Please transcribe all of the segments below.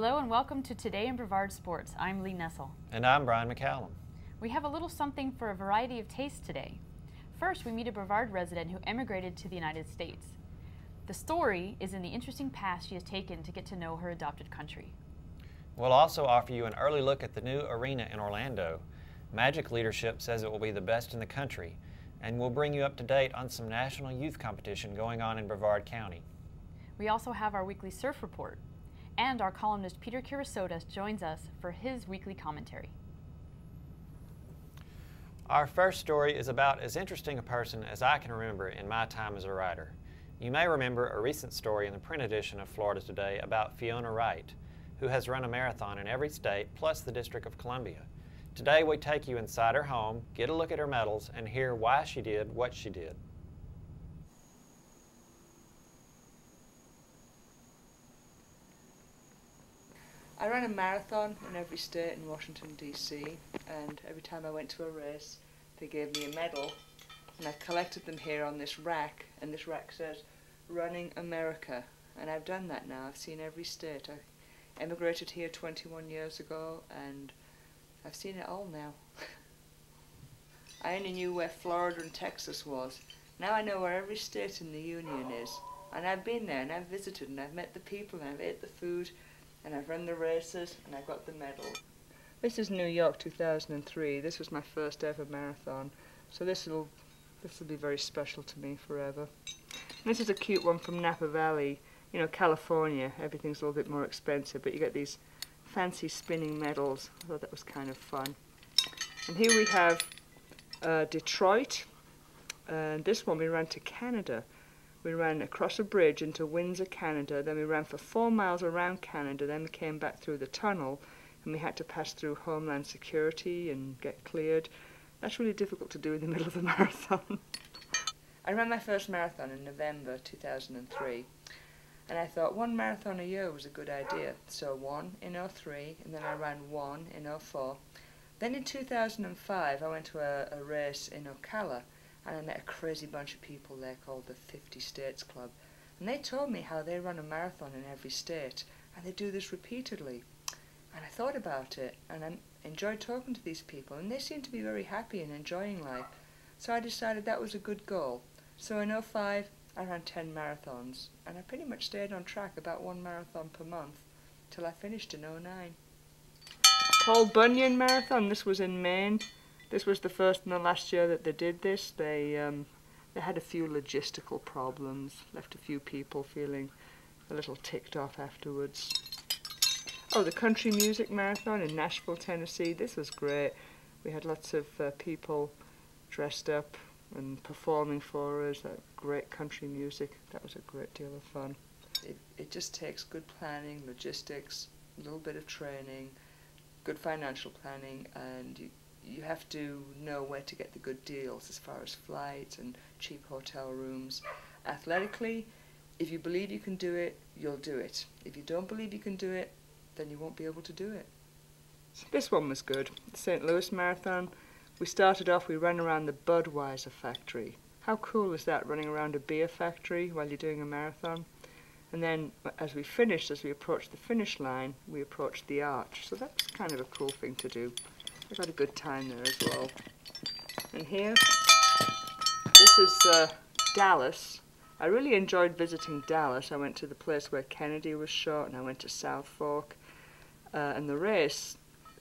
Hello and welcome to Today in Brevard Sports. I'm Lee Nessel. And I'm Brian McCallum. We have a little something for a variety of tastes today. First, we meet a Brevard resident who emigrated to the United States. The story is in the interesting path she has taken to get to know her adopted country. We'll also offer you an early look at the new arena in Orlando. Magic Leadership says it will be the best in the country, and we'll bring you up to date on some national youth competition going on in Brevard County. We also have our weekly surf report, and our columnist Peter Kerasotis joins us for his weekly commentary. Our first story is about as interesting a person as I can remember in my time as a writer. You may remember a recent story in the print edition of Florida Today about Paula Wright, who has run a marathon in every state plus the District of Columbia. Today we take you inside her home, get a look at her medals, and hear why she did what she did. I ran a marathon in every state in Washington, D.C., and every time I went to a race, they gave me a medal, and I've collected them here on this rack, and this rack says, Running America, and I've done that now. I've seen every state. I emigrated here 21 years ago, and I've seen it all now. I only knew where Florida and Texas was. Now I know where every state in the Union is, and I've been there, and I've visited, and I've met the people, and I've ate the food, and I've run the races, and I got the medal. This is New York 2003. This was my first ever marathon, so this will be very special to me forever. And this is a cute one from Napa Valley. You know, California, everything's a little bit more expensive, but you get these fancy spinning medals. I thought that was kind of fun. And here we have Detroit, and this one we ran to Canada. We ran across a bridge into Windsor, Canada, then we ran for 4 miles around Canada, then we came back through the tunnel, and we had to pass through Homeland Security and get cleared. That's really difficult to do in the middle of a marathon. I ran my first marathon in November 2003, and I thought one marathon a year was a good idea. So one in 2003, and then I ran one in 2004. Then in 2005, I went to a race in Ocala, and I met a crazy bunch of people there called the 50 States Club. And they told me how they run a marathon in every state, and they do this repeatedly. And I thought about it, and I enjoyed talking to these people, and they seemed to be very happy and enjoying life. So I decided that was a good goal. So in 2005, I ran 10 marathons, and I pretty much stayed on track about 1 marathon per month, till I finished in 2009. Paul Bunyan Marathon, this was in Maine. This was the first and the last year that they did this. They had a few logistical problems, left a few people feeling a little ticked off afterwards. Oh, the Country Music Marathon in Nashville, Tennessee. This was great. We had lots of people dressed up and performing for us. Great country music. That was a great deal of fun. It just takes good planning, logistics, a little bit of training, good financial planning, and you have to know where to get the good deals as far as flights and cheap hotel rooms. Athletically, if you believe you can do it, you'll do it. If you don't believe you can do it, then you won't be able to do it. This one was good. The St. Louis Marathon. We started off, we ran around the Budweiser factory. How cool is that, running around a beer factory while you're doing a marathon? And then as we approached the finish line, we approached the arch. So that's kind of a cool thing to do. I got a good time there as well. And here, this is Dallas. I really enjoyed visiting Dallas. I went to the place where Kennedy was shot, and I went to South Fork. And the race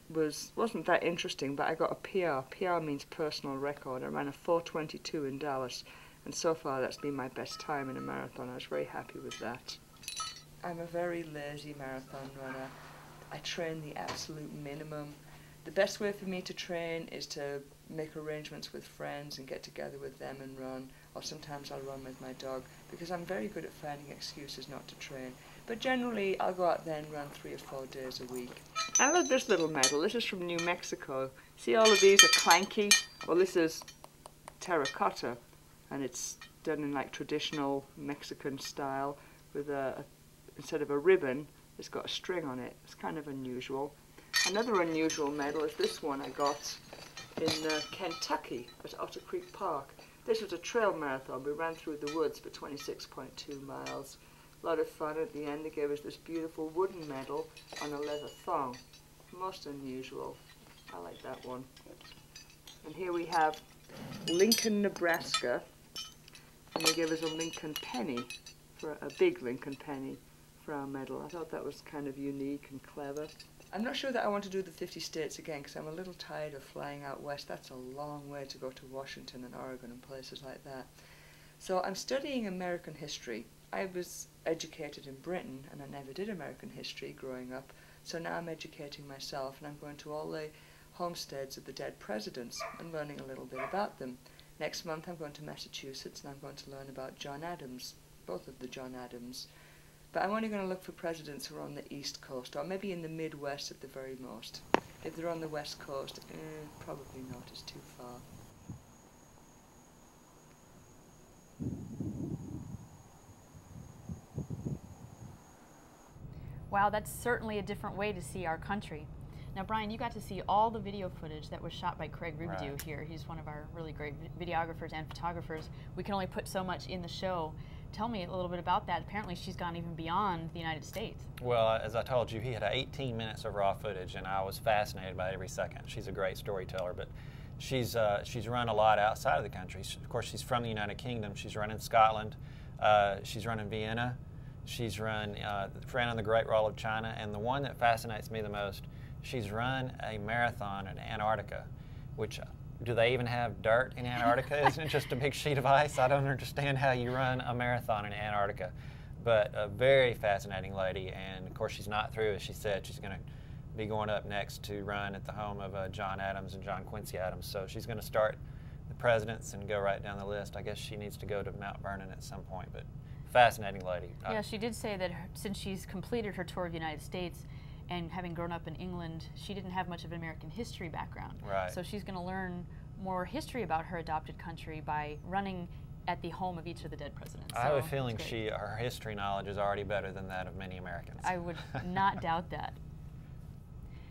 wasn't that interesting, but I got a PR. PR means personal record. I ran a 4:22 in Dallas, and so far that's been my best time in a marathon. I was very happy with that. I'm a very lazy marathon runner. I train the absolute minimum. The best way for me to train is to make arrangements with friends and get together with them and run, or sometimes I'll run with my dog, because I'm very good at finding excuses not to train. But generally I'll go out there and run 3 or 4 days a week. I love this little medal. This is from New Mexico. See, all of these are clanky. Well, this is terracotta, and it's done in like traditional Mexican style with instead of a ribbon, it's got a string on it. It's kind of unusual. Another unusual medal is this one I got in Kentucky at Otter Creek Park. This was a trail marathon. We ran through the woods for 26.2 miles. A lot of fun. At the end, they gave us this beautiful wooden medal on a leather thong. Most unusual. I like that one. And here we have Lincoln, Nebraska, and they gave us a Lincoln penny, for a big Lincoln penny for our medal. I thought that was kind of unique and clever. I'm not sure that I want to do the 50 states again because I'm a little tired of flying out west. That's a long way to go to Washington and Oregon and places like that. So I'm studying American history. I was educated in Britain and I never did American history growing up. So now I'm educating myself and I'm going to all the homesteads of the dead presidents and learning a little bit about them. Next month I'm going to Massachusetts and I'm going to learn about John Adams, both of the John Adams. But I'm only going to look for presidents who are on the East Coast, or maybe in the Midwest at the very most. If they're on the West Coast, probably not, it's too far. Wow, that's certainly a different way to see our country. Now, Brian, you got to see all the video footage that was shot by Craig Rubidoux Right. here. He's one of our really great videographers and photographers. We can only put so much in the show. Tell me a little bit about that. Apparently, she's gone even beyond the United States. Well, as I told you, he had 18 minutes of raw footage, and I was fascinated by every second. She's a great storyteller, but she's run a lot outside of the country. Of course, she's from the United Kingdom. She's run in Scotland. She's run in Vienna. She's ran on the Great Wall of China, and the one that fascinates me the most, she's run a marathon in Antarctica, which, do they even have dirt in Antarctica? Isn't it just a big sheet of ice? I don't understand how you run a marathon in Antarctica. But a very fascinating lady, and of course she's not through. As she said, she's going to be going up next to run at the home of John Adams and John Quincy Adams. So she's going to start the presidents and go right down the list. I guess she needs to go to Mount Vernon at some point, but fascinating lady. Yeah, she did say that since she's completed her tour of the United States, and having grown up in England, she didn't have much of an American history background. Right. So she's going to learn more history about her adopted country by running at the home of each of the dead presidents. I have a feeling her history knowledge is already better than that of many Americans. I would not doubt that.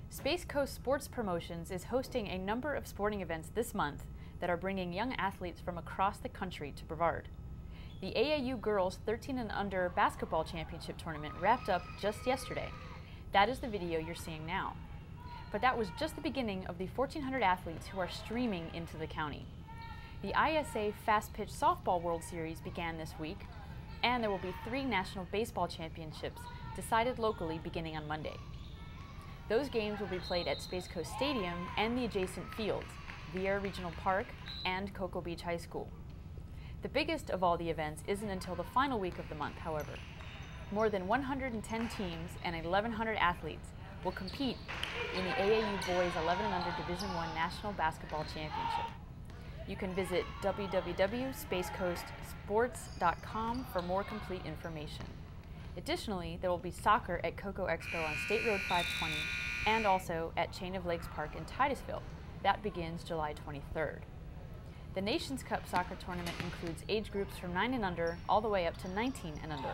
Space Coast Sports Promotions is hosting a number of sporting events this month that are bringing young athletes from across the country to Brevard. The AAU Girls 13 and Under Basketball Championship Tournament wrapped up just yesterday. That is the video you're seeing now. But that was just the beginning of the 1,400 athletes who are streaming into the county. The ISA Fast Pitch Softball World Series began this week, and there will be 3 national baseball championships decided locally beginning on Monday. Those games will be played at Space Coast Stadium and the adjacent fields, Vieira Regional Park and Cocoa Beach High School. The biggest of all the events isn't until the final week of the month, however. More than 110 teams and 1,100 athletes will compete in the AAU Boys 11 and Under Division I National Basketball Championship. You can visit www.spacecoastsports.com for more complete information. Additionally, there will be soccer at Cocoa Expo on State Road 520 and also at Chain of Lakes Park in Titusville. That begins July 23rd. The Nations Cup soccer tournament includes age groups from 9 and under all the way up to 19 and under.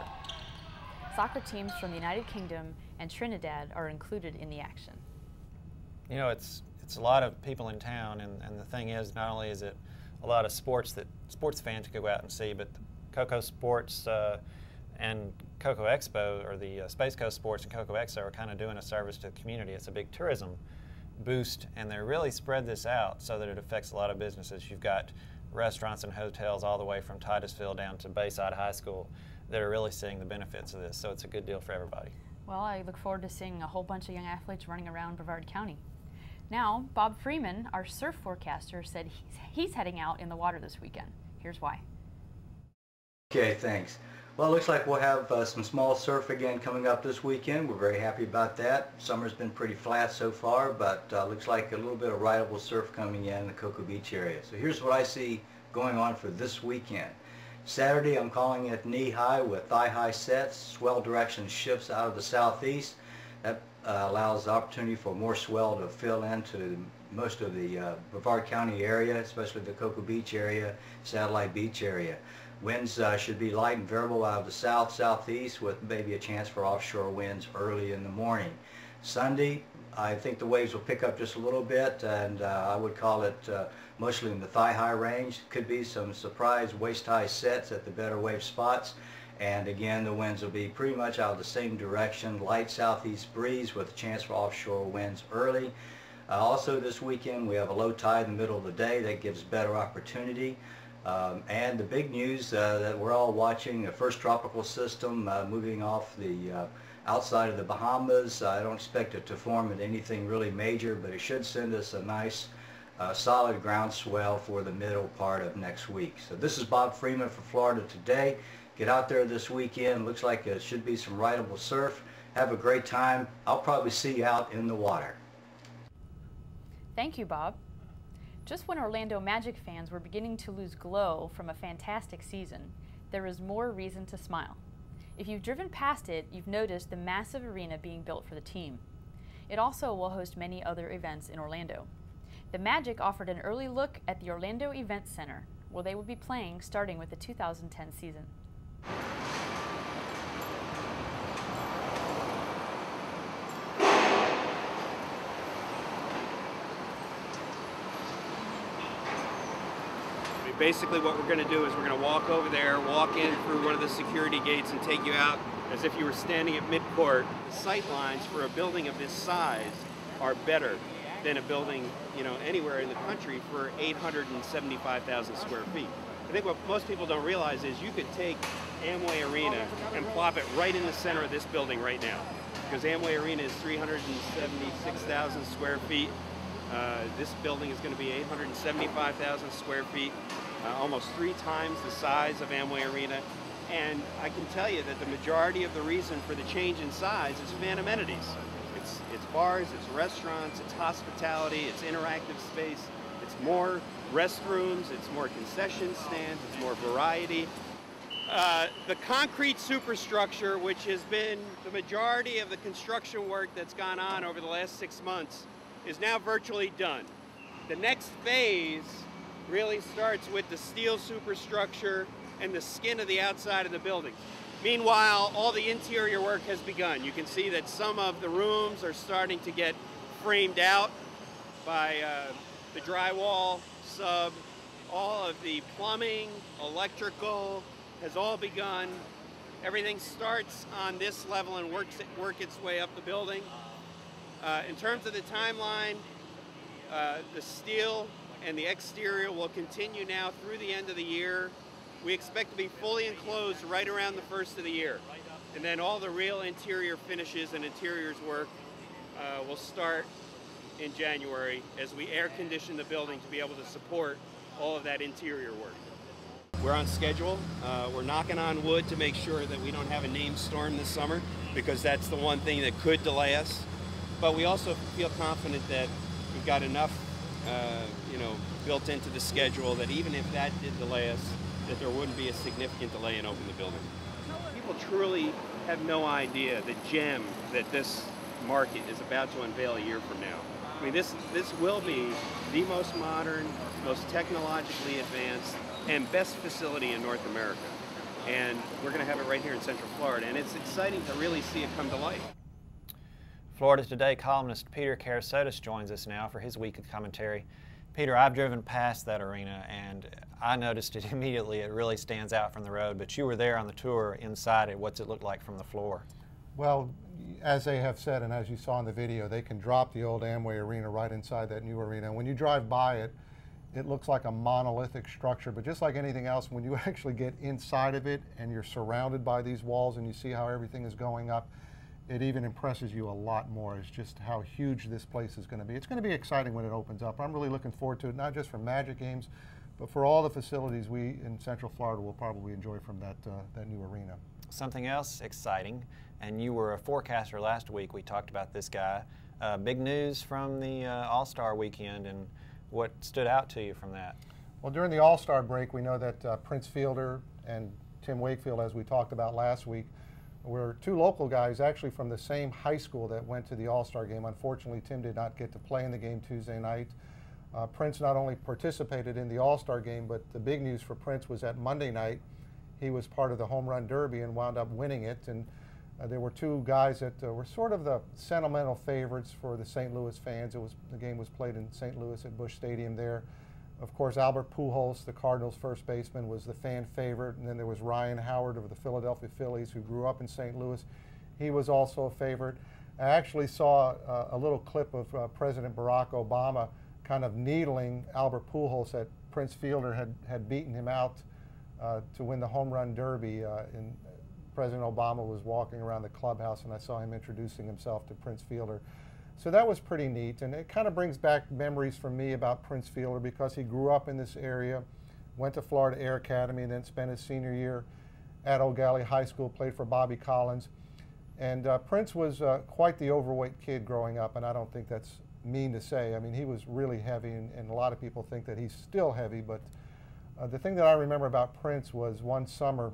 Soccer teams from the United Kingdom and Trinidad are included in the action. You know, it's a lot of people in town, and the thing is, not only is it a lot of sports that sports fans can go out and see, but Cocoa Sports and Cocoa Expo, or the Space Coast Sports and Cocoa Expo, are kind of doing a service to the community. It's a big tourism boost, and they really spread this out so that it affects a lot of businesses. You've got restaurants and hotels all the way from Titusville down to Bayside High School that are really seeing the benefits of this, so it's a good deal for everybody. Well, I look forward to seeing a whole bunch of young athletes running around Brevard County. Now, Bob Freeman, our surf forecaster, said he's heading out in the water this weekend. Here's why. Okay, thanks. Well, it looks like we'll have some small surf again coming up this weekend. We're very happy about that. Summer's been pretty flat so far, but looks like a little bit of rideable surf coming in the Cocoa Beach area. So here's what I see going on for this weekend. Saturday, I'm calling it knee-high with thigh-high sets. Swell direction shifts out of the southeast. That allows the opportunity for more swell to fill into most of the Brevard County area, especially the Cocoa Beach area, Satellite Beach area. Winds should be light and variable out of the south-southeast with maybe a chance for offshore winds early in the morning. Sunday, I think the waves will pick up just a little bit, and I would call it mostly in the thigh-high range. Could be some surprise waist-high sets at the better wave spots, And again, the winds will be pretty much out of the same direction, light southeast breeze with a chance for offshore winds early. Also this weekend we have a low tide in the middle of the day that gives better opportunity. And the big news that we're all watching, the first tropical system moving off the outside of the Bahamas. I don't expect it to form into anything really major, but it should send us a nice solid ground swell for the middle part of next week. So this is Bob Freeman for Florida Today. Get out there this weekend. Looks like it should be some rideable surf. Have a great time. I'll probably see you out in the water. Thank you, Bob. Just when Orlando Magic fans were beginning to lose glow from a fantastic season, there is more reason to smile. If you've driven past it, you've noticed the massive arena being built for the team. It also will host many other events in Orlando. The Magic offered an early look at the Orlando Event Center, where they will be playing starting with the 2010 season. Basically what we're going to do is we're going to walk over there, walk in through one of the security gates and take you out as if you were standing at mid-court. The sight lines for a building of this size are better than a building, anywhere in the country for 875,000 square feet. I think what most people don't realize is you could take Amway Arena and plop it right in the center of this building right now, because Amway Arena is 376,000 square feet. This building is going to be 875,000 square feet, almost 3 times the size of Amway Arena. And I can tell you that the majority of the reason for the change in size is fan amenities. It's bars, it's restaurants, it's hospitality, it's interactive space, it's more restrooms, it's more concession stands, it's more variety. The concrete superstructure, which has been the majority of the construction work that's gone on over the last 6 months, is now virtually done. The next phase really starts with the steel superstructure and the skin of the outside of the building. Meanwhile, all the interior work has begun. You can see that some of the rooms are starting to get framed out by the drywall sub. All of the plumbing, electrical has all begun. Everything starts on this level and work its way up the building. In terms of the timeline, the steel and the exterior will continue now through the end of the year. We expect to be fully enclosed right around the first of the year. And then all the real interior finishes and interiors work will start in January as we air condition the building to be able to support all of that interior work. We're on schedule. We're knocking on wood to make sure that we don't have a named storm this summer, because that's the one thing that could delay us. But we also feel confident that we've got enough, built into the schedule that even if that did delay us, that there wouldn't be a significant delay in opening the building. People truly have no idea the gem that this market is about to unveil a year from now. I mean, this will be the most modern, most technologically advanced, and best facility in North America. And we're going to have it right here in Central Florida, and it's exciting to really see it come to life. Florida Today columnist Peter Kerasotis joins us now for his weekly commentary. Peter, I've driven past that arena and I noticed it immediately. It really stands out from the road, but you were there on the tour inside it. What's it look like from the floor? Well, as they have said, and as you saw in the video, they can drop the old Amway Arena right inside that new arena. And when you drive by it, it looks like a monolithic structure, but just like anything else, when you actually get inside of it and you're surrounded by these walls and you see how everything is going up, it even impresses you a lot more. It's just how huge this place is going to be. It's going to be exciting when it opens up. I'm really looking forward to it, not just for Magic games, but for all the facilities we in Central Florida will probably enjoy from that new arena. Something else exciting, and you were a forecaster last week. We talked about this guy. Big news from the All-Star weekend, and what stood out to you from that? Well, during the All-Star break, we know that Prince Fielder and Tim Wakefield, as we talked about last week, were 2 local guys actually from the same high school that went to the All-Star game. Unfortunately, Tim did not get to play in the game Tuesday night. Prince not only participated in the All-Star game, but the big news for Prince was that Monday night he was part of the Home Run Derby and wound up winning it. And there were 2 guys that were sort of the sentimental favorites for the St. Louis fans. The game was played in St. Louis at Busch Stadium there. Of course, Albert Pujols, the Cardinals' first baseman, was the fan favorite, and then there was Ryan Howard of the Philadelphia Phillies, who grew up in St. Louis. He was also a favorite. I actually saw a little clip of President Barack Obama kind of needling Albert Pujols that Prince Fielder had beaten him out to win the home run derby. And President Obama was walking around the clubhouse, and I saw him introducing himself to Prince Fielder. So that was pretty neat, and it kind of brings back memories for me about Prince Fielder because he grew up in this area, went to Florida Air Academy, and then spent his senior year at Eau Gallie High School, played for Bobby Collins. And Prince was quite the overweight kid growing up, and I don't think that's mean to say. I mean, he was really heavy, and a lot of people think that he's still heavy, but the thing that I remember about Prince was one summer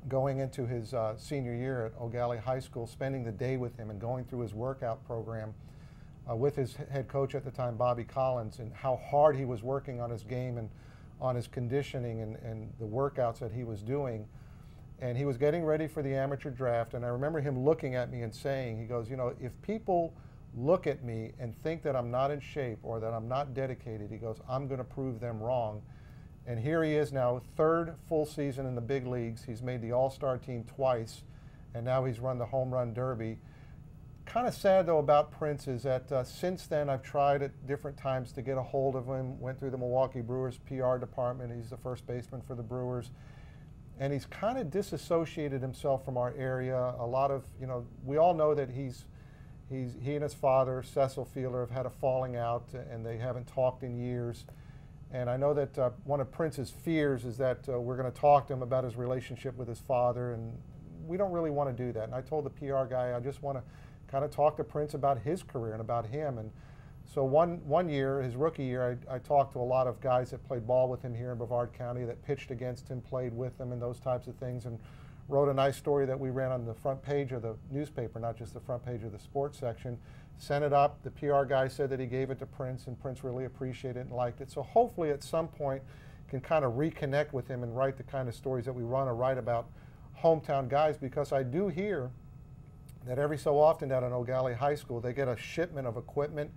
going into his senior year at Eau Gallie High School, spending the day with him and going through his workout program with his head coach at the time, Bobby Collins, and how hard he was working on his game and on his conditioning and the workouts that he was doing. And he was getting ready for the amateur draft, and I remember him looking at me and saying, he goes, you know, if people look at me and think that I'm not in shape or that I'm not dedicated, he goes, I'm going to prove them wrong. And here he is now, third full season in the big leagues. He's made the All-Star team twice, and now he's run the Home Run Derby. Kind of sad, though, about Prince is that since then I've tried at different times to get a hold of him, went through the Milwaukee Brewers PR department. He's the first baseman for the Brewers. And he's kind of disassociated himself from our area. A lot of, you know, we all know that he and his father, Cecil Fielder, have had a falling out, and they haven't talked in years. And I know that one of Prince's fears is that we're going to talk to him about his relationship with his father, and we don't really want to do that. And I told the PR guy, I just want to kind of talk to Prince about his career and about him. And so one year, his rookie year, I talked to a lot of guys that played ball with him here in Brevard County, that pitched against him, played with him, and those types of things, and wrote a nice story that we ran on the front page of the newspaper, not just the front page of the sports section. Sent it up. The PR guy said that he gave it to Prince, and Prince really appreciated it and liked it. So hopefully at some point can kind of reconnect with him and write the kind of stories that we want to write about hometown guys, because I do hear that every so often down at Eau Gallie High School they get a shipment of equipment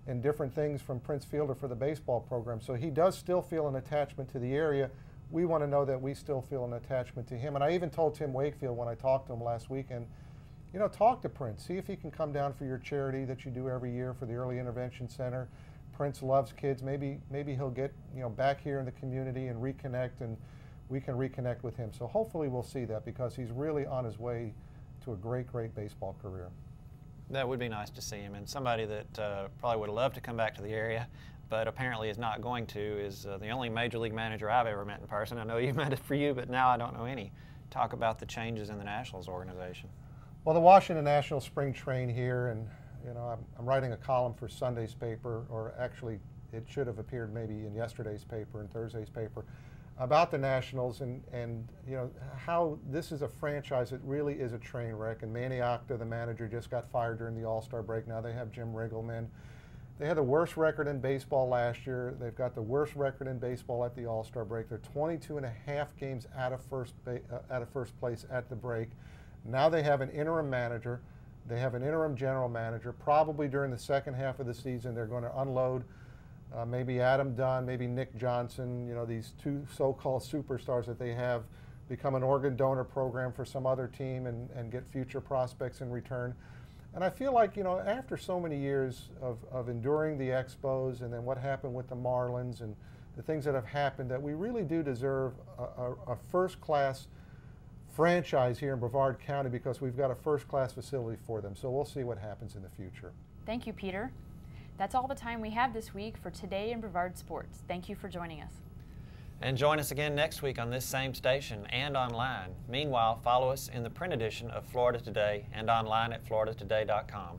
and different things from Prince Fielder for the baseball program. So he does still feel an attachment to the area. We want to know that we still feel an attachment to him. And I even told Tim Wakefield when I talked to him last weekend, you know, talk to Prince. See if he can come down for your charity that you do every year for the Early Intervention Center. Prince loves kids. Maybe he'll get, you know, back here in the community and reconnect, and we can reconnect with him. So hopefully we'll see that, because he's really on his way to a great, great baseball career. That would be nice to see him, and somebody that probably would have loved to come back to the area, but apparently is not going to, is the only major league manager I've ever met in person. I know you met it for you, but now I don't know any. Talk about the changes in the Nationals organization. Well, the Washington Nationals spring train here, and you know, I'm writing a column for Sunday's paper, or actually it should have appeared maybe in yesterday's paper and Thursday's paper, about the Nationals, and you know, how this is a franchise that really is a train wreck. And Manny Octa, the manager, just got fired during the All-Star break. Now they have Jim Riggleman. They had the worst record in baseball last year. They've got the worst record in baseball at the All-Star break. They're 22.5 games out of first place at the break. Now they have an interim manager. They have an interim general manager. Probably during the second half of the season, they're going to unload maybe Adam Dunn, maybe Nick Johnson, you know, these two so-called superstars that they have, become an organ donor program for some other team and get future prospects in return. And I feel like, you know, after so many years of enduring the Expos and then what happened with the Marlins and the things that have happened, that we really do deserve a first-class franchise here in Brevard County, because we've got a first-class facility for them. So we'll see what happens in the future. Thank you, Peter. That's all the time we have this week for Today in Brevard Sports. Thank you for joining us. And join us again next week on this same station and online. Meanwhile, follow us in the print edition of Florida Today and online at floridatoday.com.